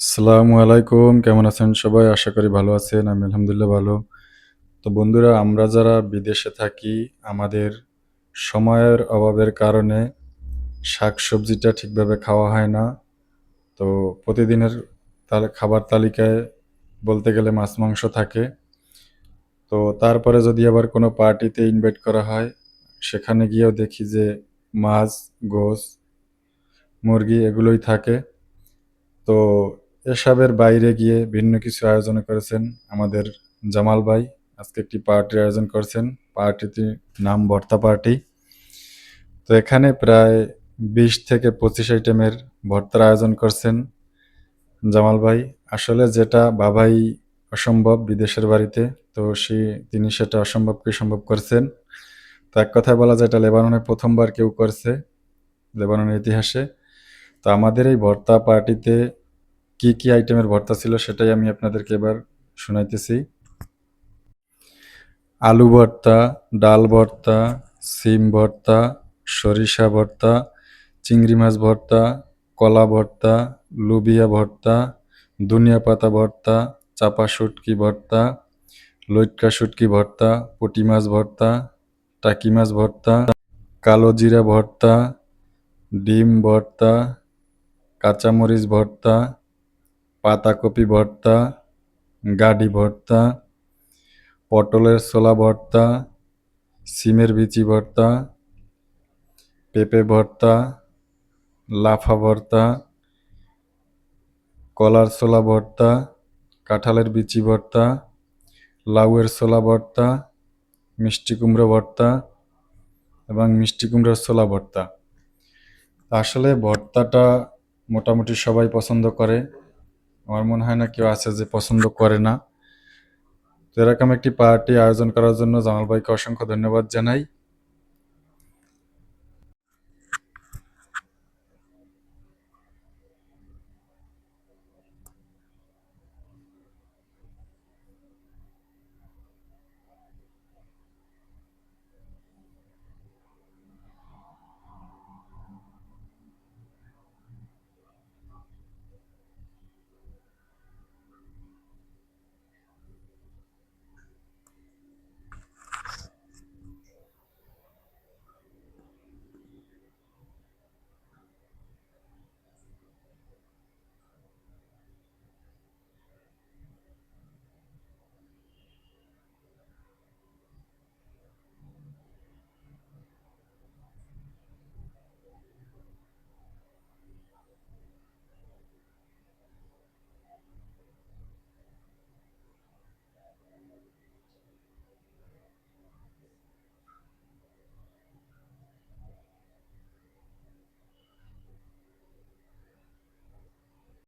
আসসালামু আলাইকুম। কেমন আছেন সবাই? আশা করি ভালো আছেন। আমি আলহামদুলিল্লাহ ভালো। তো বন্ধুরা, আমরা যারা বিদেশে থাকি, আমাদের সময়ের অভাবের কারণে শাকসবজিটা ঠিকভাবে খাওয়া হয় না। তো প্রতিদিনের খাবার তালিকায় বলতে গেলে মাছ-মাংস থাকে। তো তারপরে যদি আবার কোনো পার্টিতে ইনভাইট করা হয়, সেখানে গিয়েও দেখি যে মাছ, গোশ, মুরগি এগুলোই থাকে। তো এসবের বাইরে গিয়ে ভিন্ন কিছু আয়োজন করেছেন আমাদের জামাল ভাই। আজকে একটি পার্টির আয়োজন করছেন। পার্টিটির নাম ভর্তা পার্টি। তো এখানে প্রায় ২০ থেকে ২৫ আইটেমের ভর্তার আয়োজন করছেন জামাল ভাই। আসলে যেটা ভাবাই অসম্ভব বিদেশের বাড়িতে, তো তিনি সেটা অসম্ভবকে সম্ভব করছেন। তো এক কথায় বলা যায় এটা লেবাননে ১ম বার কেউ করছে, লেবাননের ইতিহাসে। তো আমাদের এই ভর্তা পার্টিতে কি, কি আইটেমের ভর্তা ছিল সেটাই আমি আপনাদেরকে এবার শুনাইতেছি। আলু ভর্তা, ডাল ভর্তা, সিম ভর্তা, সরিষা ভর্তা, চিংড়ি মাছ ভর্তা, কলা ভর্তা, লুবিয়া ভর্তা, ধনিয়া পাতা ভর্তা, চাপা শুটকি ভর্তা, লইট্কা শুটকি ভর্তা, পুঁটি মাছ ভর্তা, টাকি মাছ ভর্তা, কালো জিরা ভর্তা, ডিম ভর্তা, কাঁচামরিচ ভর্তা, পাতাকপি ভর্তা, গাডি ভর্তা, পটলের ছোলা ভর্তা, সিমের বিচি ভর্তা, পেঁপে ভর্তা, লাফা ভর্তা, কলার ছোলা ভর্তা, কাঁঠালের বিচি ভর্তা, লাউয়ের ছোলা ভর্তা, মিষ্টি কুমড়ো ভর্তা এবং মিষ্টি কুমড়োর ছোলা ভর্তা। আসলে ভর্তাটা মোটামুটি সবাই পছন্দ করে। আমার মনে হয় না কেউ আছে যে পছন্দ করে না। তো এরকম একটি পার্টি আয়োজন করার জন্য জামাল ভাইকে অসংখ্য ধন্যবাদ জানাই।